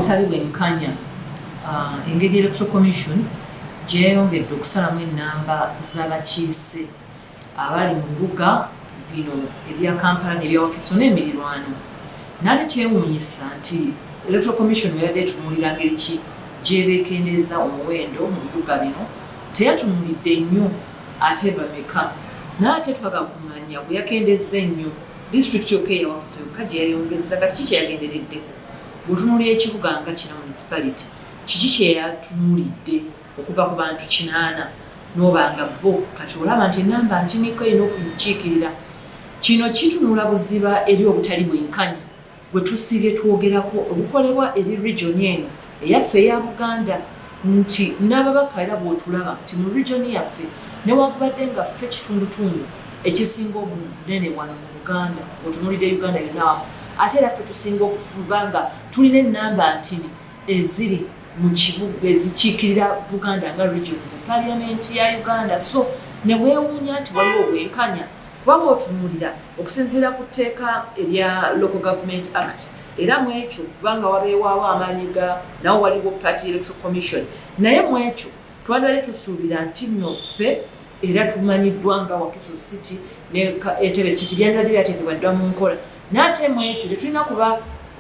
obutali bwenkanya engeri Electoral Commission gyeyongedde okusalamu ennamba z'abakiise abali mu bibuga bino ebya Kampala n'ebya Wakiso n'emirirwano. Nale kyewuunyisa nti Electoral Commission yabadde etunuulira ngeri ki gy'ebeekendeeza omuwendo mu bibuga bino, teyatunuulidde nnyo ate bameka. N'ate twagala kumanya bwe yakendeeza ennyo disitulikiti yokka eya Wakiso yokka gye yayongeza kati ki kyeyagendereddeko. Bw'otunuulira ekibuga nga kino municipality, kiki kye yatunuulidde okuva ku bantu 8 n'obanga bo kati olaba nti ennamba ntiniko erina okukiikirira. Kino kitunula buziba eri obutali bwenkanya bwe tusiibye twogerako obukolebwa eri region eno eyaffe eya Buganda, nti n'ababaka era bw'otulaba nti mu region yaffe newankubadde nga ffe kitundutundu ekisinga obunene wano mu Buganda, otunulidde Uganda yonna wamu, ate era ffe tusinga okufuba nga tulina ennamba ntini eziri mu kibuga ezikiikirira Buganda nga region mu paliamenti ya Uganda. So ne weewuunya nti waliwo obwenkanya kuba bw'otunuulira okusinziira ku tteeka erya Local Government Act, era mu ekyo kubanga wabeewaawo amaanyi nawo waliwo Party Electoral Commission, naye mu ekyo twandibadde tusuubira nti nno ffe era tumanyiddwa nga Wakiso City ne Entebbe City byandibadde byateekebwa dda mu nkola, n'ate mu ekyo tetulina kuba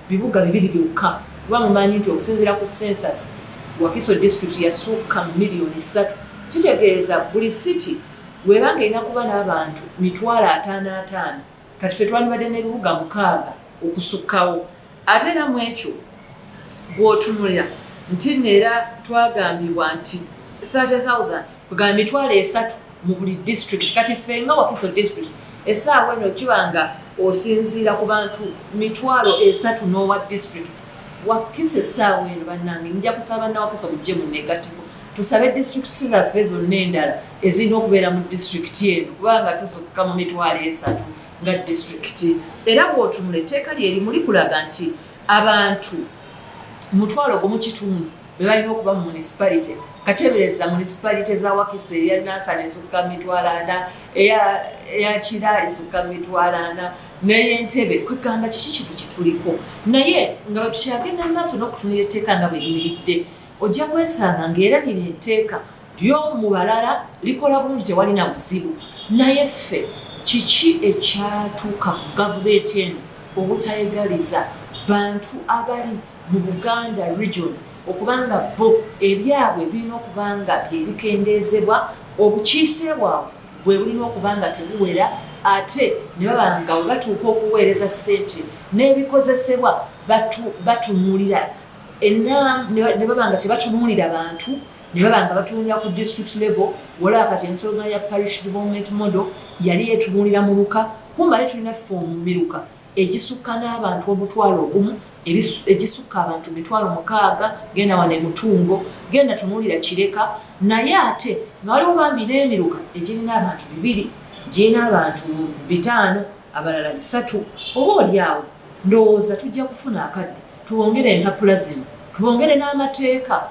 bibuga 2 byokka kuba mumanyi nti okusinziira ku census Wakiso district yasukka million 3, kitegeeza buli city webanga erina kuba n'abantu 55,000 kati ffe twandibadde n'ebibuga 6 okusukkawo. Ate era mu ekyo bw'otunulira nti neera twagambibwa nti 30,000 kugamba 3,000 mu buli district. Kati ffe nga Wakiso district essaawa eno kibanga osinziira ku bantu 3,000 n'owa district. Wakiso essaawa eno bannange nja kusaba na Wakiso bujje mu negatiko tusabe districts zaffe zonna endala ezirina okubeera mu district eno kubanga tusukka mu 3,000 nga district. Era bw'otunula etteeka lyerimu likulaga nti abantu 1,000 be balina okuba mu municipality. Katebereza municipality za Wakiso eya Nansana esukka 40,000, eya Kira esukka 40,000, n'ey'Entebbe kwegamba kiki kintu kituliko. Naye nga bwe tukyagenda mu maaso n'okutunula etteeka nga bwe liyimiridde, ojja kwesanga ng'era lino etteeka ly'omu balala likola bulungi tewalina buzibu, naye ffe kiki ekyatuuka ku gavumenti eno obutayegaliza bantu abali mu Buganda region okubanga bo ebyabwe birina okubanga byebikendeezebwa, obukiise bwabwe bwe bulina okubanga tebuwera, ate ne babanga we batuuka okuweereza ssente n'ebikozesebwa batunuulira ne babanga tebatunuulira bantu, ne babanga batunuulira ku district level. Olaba kati ensonga ya parish development model yali yetunuulira mu luka, kumbali tulina ffe omumiruka egisukka n'abantu 1,000, egisukka abantu 600, genda wane Mutungo, genda tunuulira Kireka, naye ate nga waliwo bambi n'emiruka egirina abantu 2, girina abantu 5, abalala 3. Oba oliawo ndowooza tujja kufuna akadde tubongere empapula zino, tubongere n'amateeka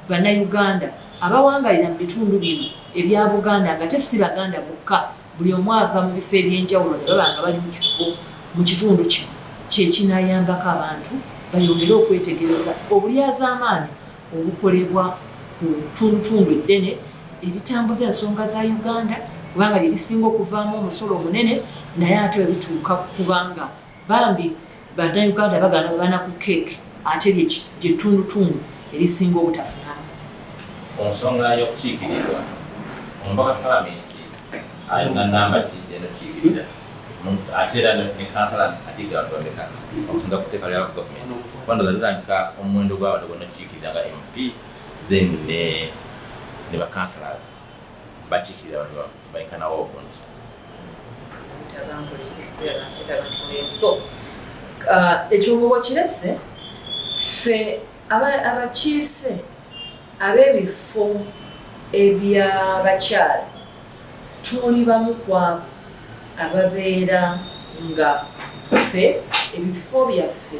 bannayuganda abawangalira mu bitundu bino ebya Buganda nga si Baganda bokka, buli omu ava mu bifo eby'enjawulo ne babanga bali mu kifo mu kitundu kino kyekinayambako abantu bayongere okwetegereza obulyazaamaanyi obukolebwa ku tundutundu eddene eritambuza ensonga za Uganda kubanga lye lisinga okuvaamu omusolo omunene, naye ate we bituuka kubanga bambi bannayuganda bagana babana ku keeki ate lye tundutundu erisinga obutafunamu. Onsonga y'okukiikirirwa omubaka palamenti alina nnamba kijja n'okiikirira ate era ne kansala akiikira abantu bameka okusinga ku tteeka lya gavumenti kwandoza zirambika omuwendo gw'abantu bonna okukiikirira nga MP then ne bakansalas bakiikirira abantu bayikanawo obungi. So ekyo bwe kirese ffe abakiise ab'ebifo eby'abakyala tuli bamu kwabo ababeera nga ffe ebifo byaffe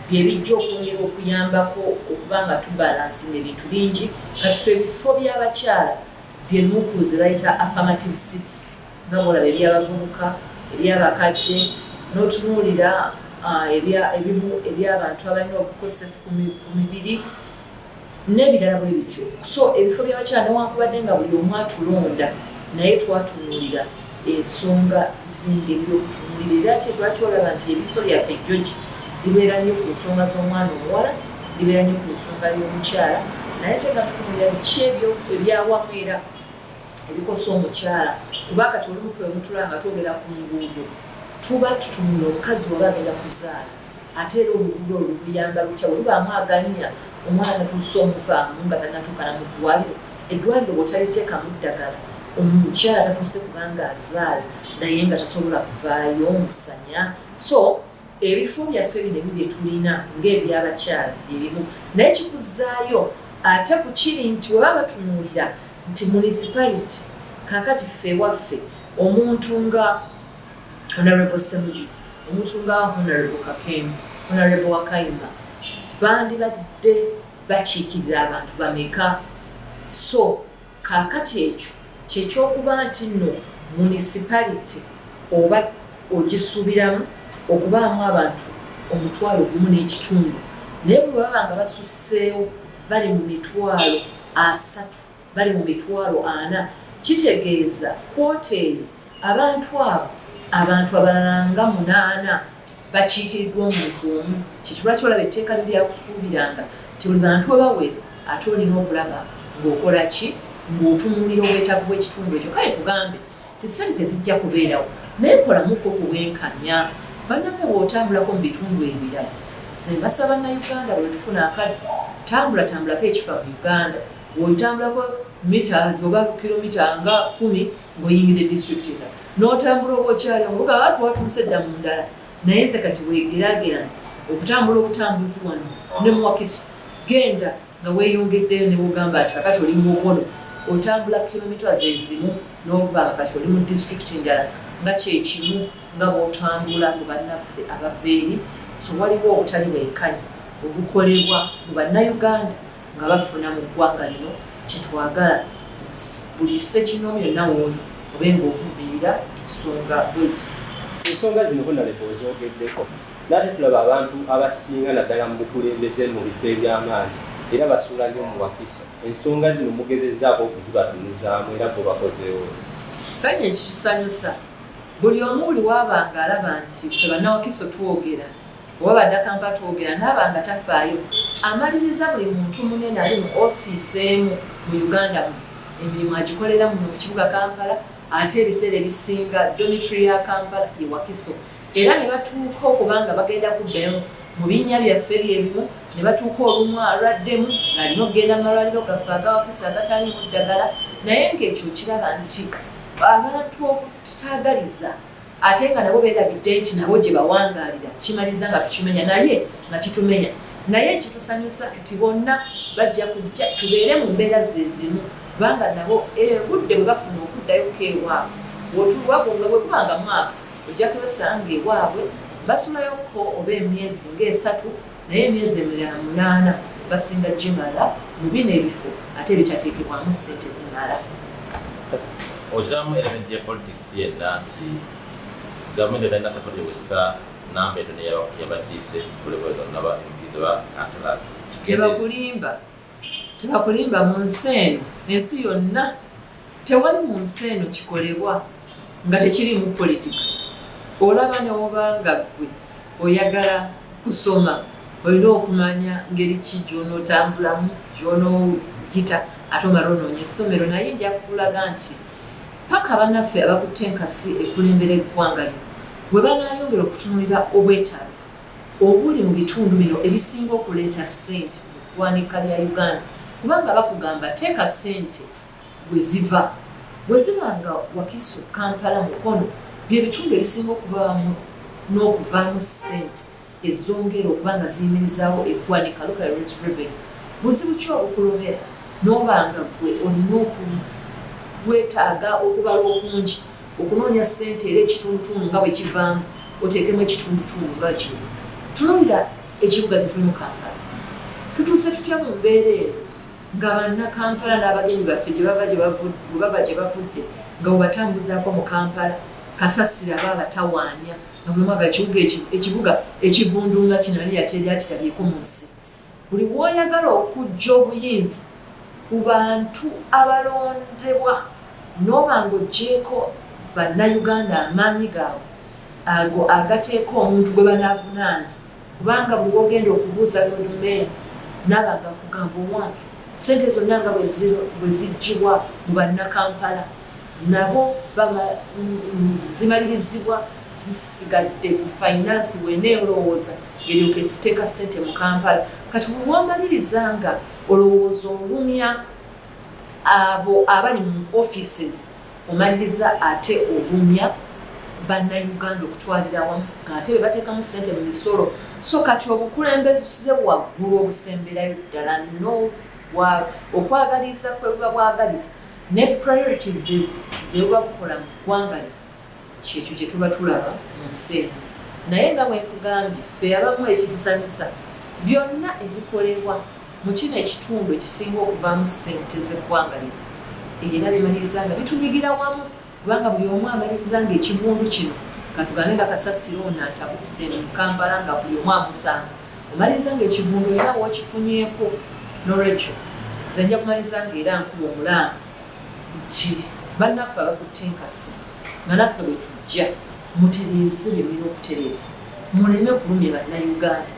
bye bijja okwongera okuyambako okuba nga tubalansinga ebintu bingi. Kati ffe ebifo by'abakyala bye nuku ze bayita affirmative seats nga bwolaba eby'abavubuka eby'abakadde n'otunuulira eby'abantu abalina obukosefu ku mibiri n'ebirala bwe bityo. So ebifo by'abakyala newankubadde nga buli omu atulonda naye twatunuulira ensonga z'engeri y'okutunuulira era lwaki olaba nti ebiso lyaffe George libeera nnyo ku nsonga z'omwana omuwala, libeera nnyo ku nsonga y'omukyala, naye tena tutunuulira biki ebyawamu era ebikosa omukyala kuba kati olumu ffe omutula nga twogera ku nguudo tuba tutunula omukazi waba agenda kuzaala ate era oluguudo olwo luyamba lutya bwe lubaamu aganya omwana natuusa omuvaamu nga tanatuukana mu ddwaliro, eddwaliro bw'otaliteekamu ddagala omukyala tatuuse kubanga azaala naye nga tasobola kuvaayo musanya. So ebifo byaffe bino ebi bye tulina ng'ebyabakyala birimu naye kikuzaayo ate ku kiri nti bwe baba batunuulira nti municipality kaakati ffe waffe omuntu nga Honorable Semuju, omuntu nga Honorable Kakembu, Honorable Wakayima bandibadde bakiikirira abantu bameka. So kaakati ekyo kyekyokuba nti nno municipality oba ogisuubiramu okubaamu abantu 1.5 naye bwe baba nga basusseewo bali mu 300 bali mu 400 kitegeeza kwoteeri abantu abalala nga 8 bakiikiriddwa omuntu omu. Kikibula kyolaba etteeka lyakusuubiranga nti buli bantu we bawere ate olina okulaba ng'okola ki ng'otunuulira obwetaavu bw'ekitundu ekyo. Kale tugambe tisali tezijja kubeerawo naye kolamuko okuwenkanya bannange bw'otambulako mu bitundu ebirala. Nze mbasaba bannayuganda bwe tufuna akadde tambulako ekifa mu Uganda bw'otambulako meters oba kilomita nga 10 ng'oyingidde disitulikiti endala n'otambula oba okyali omubuga ati watuuse dda mu ndala naye nze kati weegeraagerana okutambula obutambuzi wano ne mu Wakiso genda nga weeyongeddeyo ne bugamba ati kakati oli mu Mukono otambula kilomita ezimu n'obanga kati oli mu disitulikiti endala nga kyekimu nga bw'otambula mu bannaffe abaveeri. So waliwo obutali bwenkanya obukolebwa mu bannayuganda nga bafuna mu ggwanga lino kyetwagala buli sekinomu yonna wooli obe ng'ovumirira ensonga bwezitu. Ensonga zino Honorable zoogeddeko naate tulaba abantu abasinga naddala mu bukulembeze mu bifo eby'amaanyi era basuula nnyo mu Wakiso. Ensonga zino mugezezzaako okuzibatunuzaamu era bwe bakozeewo. Kanye ekitusanyusa buli omu buli waabanga alaba nti ffe bannawakiso twogera oba baddakampa twogera naabanga tafaayo amaliriza buli muntu munene ali mu ofiisi emu mu Uganda emirimu agikolera muno mu kibuga Kampala ate ebiseera ebisinga dormitory ya Kampala ye Wakiso era ne batuuka okubanga bagenda kuddayo mu binnya byaffe byebimu ne batuuka olumu alwaddemu ng'alina okugenda mu malwaliro gaffe aga Wakiso agataliimu ddagala naye ng'ekyo kiraba nti abantu okutaagaliza ate nga nabo beerabidde nti nabo gye bawangaalira kimaliza nga tukimenya naye nga kitumenya naye kitusanyusa nti bonna bajja kujja tubeere mu mbeera zezimu kubanga nabo obudde bwe bafuna okuddayoko ewaabwe bw'otuwagonga bwe kubanga mwaka ojja kwesanga ewaabwe basulayoko oba emyezi nga3 naye emyezi emirala 8 basinga gimala mu bino ebifo ate bitateekebwamu ssente zimala. Ojjamu element ya politics yenna nti gavumenti etalina sapoti ewesa namba etono yabakiise kulebwezo naba empizo ba councillors. Tebakulimba mu nsi eno, ensi yonna tewali mu nsi eno kikolebwa nga tekirimu politics. Olaba n'obanga ggwe oyagala kusoma olina okumanya ngeri ki gy'onootambulamu gy'onoogita ate omala onoonya essomero naye nja kukulaga nti paka bannaffe abakutte enkasi ekulembera eggwanga lino bwe banaayongera okutunuulira obwetaavu obuli mu bitundu bino ebisinga okuleeta ssente mu ggwanika lya Uganda kubanga bakugamba teeka ssente bwe ziva nga Wakiso Kampala Mukono bye bitundu ebisinga okubaamu n'okuvaamu ssente ezongera okuba nga ziyimirizaawo eggwanika local revenue. Buzibu ki obukulobera n'obanga gwe olina wetaaga okubala okungi okunoonya ssente era ekitundutundu nga bwe kivaamu oteekemu ekitundutundu nga kino. Tunuulira ekibuga tetulimu Kampala tutuuse tutya mu mbeera eno nga bannakampala n'abagenyi baffe gye bava gye bavudde nga webatambuzaako mu Kampala kasasira aba abatawaanya nga buli mwagala ekibuga ekivundunga kinali yakyeri akirabyeko mu nsi. Buli w'oyagala okujja obuyinza ku bantu abalondebwa n'oba ng'oggyeko bannayuganda amaanyi gaabwe ago agateeka omuntu gwe banaavunaana, kubanga buli w'ogenda okubuuza lodmeya n'abanga kugamba omwange sente zonna nga bwe ziggyibwa mu bannakampala nabo zimalirizibwa zisigadde ku finance bweneerowooza eryoka eziteeka ssente mu Kampala. Kati bwe wamaliriza nga olowooza olumya abo abali mu offices, omaliriza ate olumya bannayuganda okutwalira wamu ng'ate be bateekamu ssente mu misolo. So kati obukulembeze waggulu obusemberayo ddala okwagaliza kwe buba bwagaliza ne priorities ze buba bukola mu ggwanga lye kyekyo kye tuba tulaba mu nsi eno. Naye nga bwe nkugambye ffe abamu ekitusanyusa byonna ebikolebwa mu kino ekitundu ekisinga okuvaamu ssente z'eggwanga lino era bimaliriza nga bitunyigira wamu, kubanga buli omu amaliriza nga ekivundu kino katugambe nga kasasiro ono atabuse mu Kampala nga buli omu amusanga, omaliriza nga ekivundu era wakifunyeeko. N'olwekyo nze nja kumaliriza nga era nkuba omulanga nti bannaffe abakutte enkasi nga naffe bwe tujja mutereeze bye mulina okutereeza, muleme kulumya bannayuganda.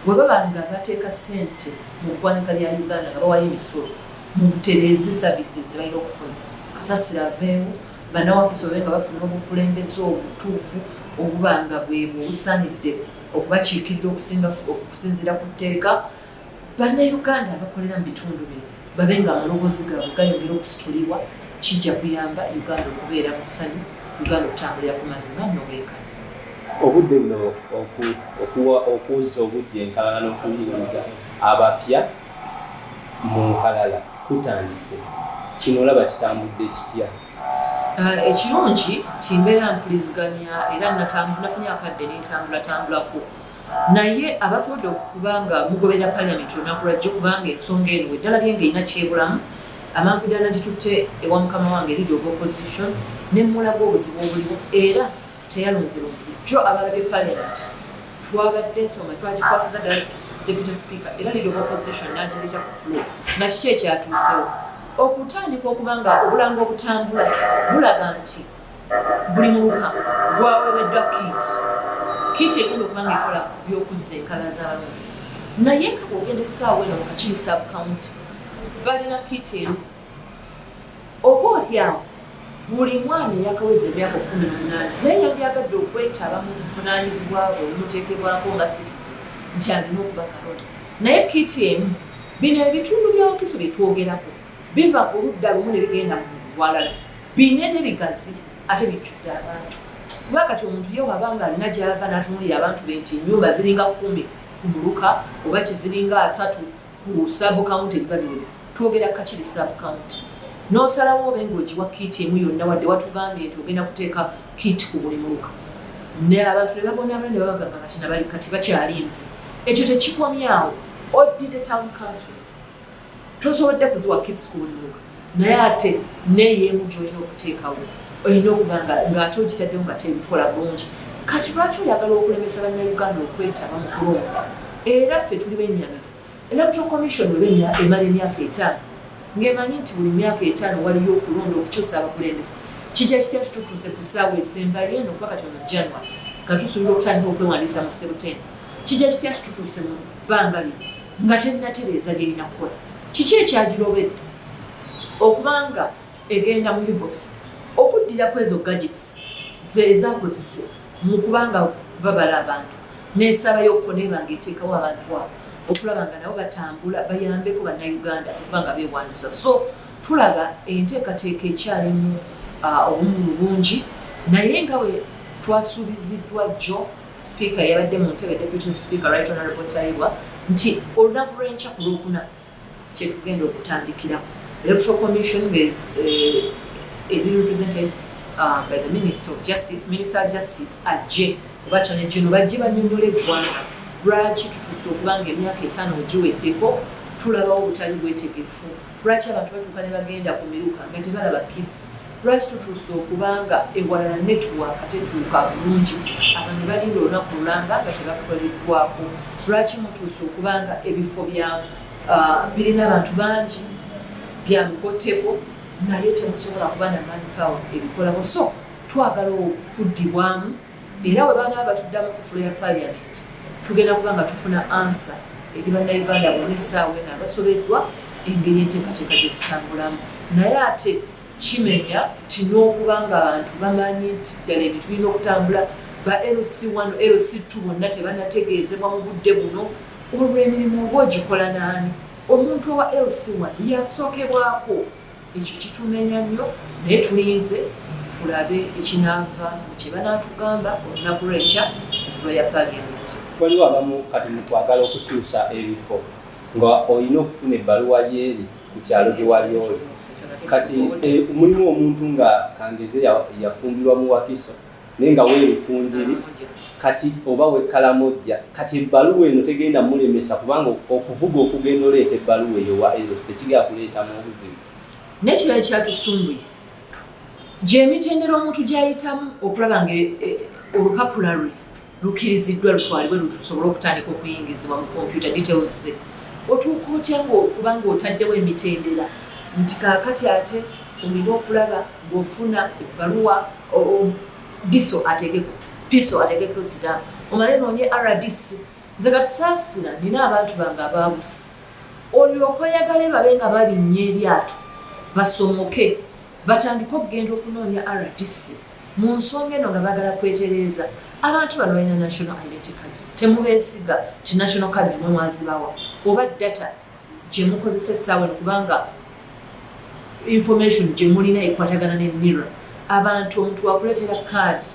Bwe baba nga bateeka ssente mu ggwanika lya Uganda nga bawayo emisolo, mutereeze services ze balina okufuna. Kasasiro aveewo, bannawakisa babe nga bafuna obukulembeze obutuufu obuba nga bwebwe obusaanidde okubakiikirira okusinziira ku tteeka. Bannayuganda abakolera mu bitundu bino babe nga amaloboozi gaabwe gayongera okusitulibwa, kijja kuyamba Uganda okubeera mu ssanyu, Uganda okutambulira ku mazima n'obwenkanya. Obudde buno okuwuza obudde enkalala n'okuyingiza abapya mu nkalala kutandise, kino olaba kitambudde kitya? Ekirungi timbeera mpuliziganya era nafunye akadde n'entambulatambulako, naye abasobodde okuba nga mugoberera Parliament olunaku lwajjo, kubanga ensonga eno eddala lye ng'erina kyebulamu, amampidana gitutte ewa mukama wange Leader of Opposition ne mulaga obuzibu obuliwo era teyalonzelonze jjo abalabye Parliament. Twabadde ensonga twagikwasiza ddala Deputy Speaker era Leader of Opposition n'agireeta ku floor nga kiki ekyatuusewo okutandika okubanga obulango obutambula bulaga nti buli muluka gwaweereddwa kiti egenda okubanga ekola by'okuzza enkala z'abalonzi. Naye nga bw'ogenda essaawa eno mu Kakiri sub-county balina kiti emu, oba olyawo buli mwana eyakaweza emyaka 18 naye yandyagadde okwetaba mu buvunaanyizibwa bwe obumuteekebwako nga citizen nti alina okuba kalonda. Naye kiti emu, bino ebitundu bya Wakiso bye twogerako biva ku ludda lumu ne bigenda mu walala, binene bigazi ate bijjudde abantu. Kuba kati omuntu ye waba nga alina gy'ava n'atunuulira abantu be nti ennyumba ziringa 10 ku muluka oba kiziringa 3 ku sub-county ebiba biwera, twogera Kakiri sub-county. N'osalawo obe ng'ogiwa kiiti emu yonna wadde watugambye nti ogenda kuteeka kiiti ku buli muluka. Ne abantu ne babonaabona ne babagamba kati nabali kati bakyalinze. Ekyo tekikomyawo. Oddidde town councils tosobodde kuziwa kiiti ku buli muluka, naye ate neeyemu gy'olina okuteekawo olina okuba ng'ate ogitaddewo nga tebikola bulungi. Kati lwaki oyagala okulemesa bannayuganda okwetaba mu kulonda? Era ffe tuli bennyamivu. Electoral Commission weba emala emyaka 5 ng'emanyi nti buli myaka 5 waliyo okulonda okukyusa abakulembeze. Kijja kitya tutuuse ku ssaawa esembayo eno kuba kati ono January nga tusuubira okutandika okwewandiisa mu September. Kijja kitya tutuuse mu bbanga lino nga terinatereeza lyerina kukola? Kiki ekyagirobedde okubanga egenda mu UBOS okuddira ku ezo gadgets ezaakozesebwa mu kubanga babala abantu n'ensaba y'okukona nga eteekawo abantu abo okulaba nga nabo batambula bayambeko bannayuganda okuba nga beewandiisa. So tulaba enteekateeka ekyalimu obumu bungi, naye nga bwe twasuubiziddwa jjo Speaker yabadde mu ntebe Deputy Speaker Right Honorable Tayiwa nti olunaku lw'enkya ku Lwokuna kyetugenda okutandikirako. Electoral Commission is represented by the Minister of Justice ajje kubatono gino bajje banyonyola eggwanga lwaki tutuuse okubanga emyaka 5 giweddeko tulabawo obutali bwetegefu. Lwaki abantu batuuka ne bagenda ku miruka nga tebalaba kids? lwaki tutuuse okubanga ewalala network tetuuka bulungi abantu balinda olunaku lulanga nga tebakoleddwako lwaki mutuuse okubanga ebifo birina abantu bangi byamukoteko naye temusobola kuba na manpower ebikolako so twagala okuddibwamu era we baana batuddamu ku fulo ya parliament tugenda kubanga tufuna ansa eri bannayuganda bonna essaawa eno abasobeddwa engeri enteekateeka gye zitambulamu naye ate kimenya ti n'okubanga abantu bamanyi nti ddala ebintu birina okutambula ba LC1 LC2 bonna tebanategeezebwa mu budde buno olw'emirimu oba ogikola naani omuntu owa LC1 yasookebwako ekyo kitumenya nnyo naye tulinze tulabe ekinaava mu kye banaatugamba olunaku lw'enkya efulo ya parliament. Waliwo abamu kati mu kwagala okukyusa ebifo nga olina okufuna ebbaluwa y'eri ku kyalo gye wali oli kati mulimu omuntu nga kangeze yafumbirwa mu Wakiso naye nga weerukunjiri kati oba wekkalamojja kati ebbaluwa eno tegenda mulemesa kubanga okuvuga okugenda oleeta ebbaluwa eyo wa LC tekigenda kuleetamu obuzibu. N'ekirala ekyatusumbuye gy'emitendera omuntu gy'ayitamu okulaba nga olupapula lwe lukkiriziddwa lutwalibwe lutusobole okutandika okuyingizibwa mu computer details ze otuuka otya kubanga otaddewo emitendera nti kaakati ate olina okulaba ng'ofuna ebbaluwa piso ategeko siramu omale noonye RDC nze kati saasira nina abantu bange abaabusi olyoka oyagale babe nga balinnya eryato basomoke batandike okugenda okunoonya RDC mu nsonga eno nga bagala kwetereeza abantu bano balina national identity cards temubeesiga ti national cards mwe mwazibawa oba data gye mukozesa essaawa eno kubanga information gye mulina ekwatagana ne NIRA abantu omuntu wakuleetera kaadi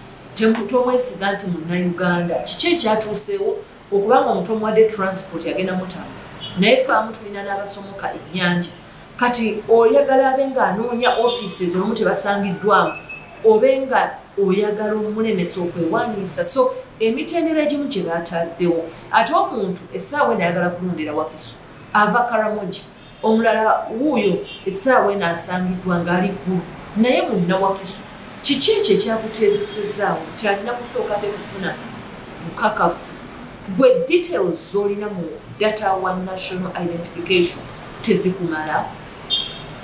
tomwesiga nti munnayuganda kiki ekyatuuseewo okubanga omuntu omuwadde transport yagenda mutambuza naye faamu tulina n'abasomoka ennyanja kati oyagala abe ng'anoonya offices olumu tebasangiddwamu obe nga oyagala omulemesa okwewaaniisa so emitendera egimu gye baataddewo ate omuntu essaawa eno ayagala kulondera Wakiso ava Karamogi omulala wuuyo essaawa eno asangiddwa ng'ali ggulu naye munna Wakiso kiki ekyo ekyakuteezesezaawo nti alina kusooka ate kufuna bukakafu gwe details z'olina mu data wa national identification tezikumala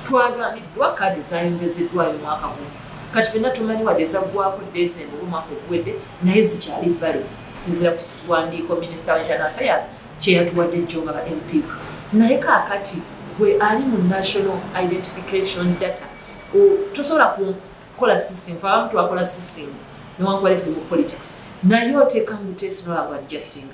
twagambiddwa kaadi zayongezeddwayo mwaka guno kati fenna tumanyi wadde zaggwako December omwaka oguwedde naye zikyali vale sinzira ku kiwandiiko Minister of Internal Affairs kye yatuwadde jjo nga ba MPs naye kaakati gwe ali mu national identification data tosobola kukola system fa abantu akola systems newankubadde tuli mu politics naye oteeka mu test n'olaba adjusting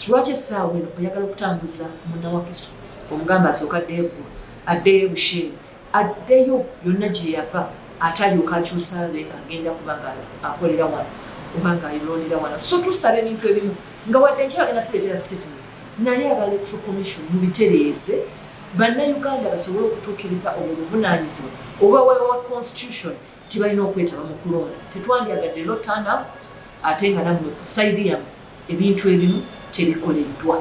lwaki essaawa eno oyagala okutambuza munna Wakiso omugamba asooka addeyo eggulu addeyo ebusheeri addeyo yonna gye yava ate alyoka akyusa abe ng'agenda kuba nga akolera wano oba ng'ayolondera wano so tusaba ebintu ebimu nga wadde enkyala agenda tuleetera statement naye aba electoral commission mubitereeze bannayuganda basobole okutuukiriza obwo buvunaanyizibwa oba wa constitution tibalina okwetaba mu kulonda tetwandyagadde lo turnout ate nga nammwe ku saidi yammwe ebintu ebimu tebikoleddwa.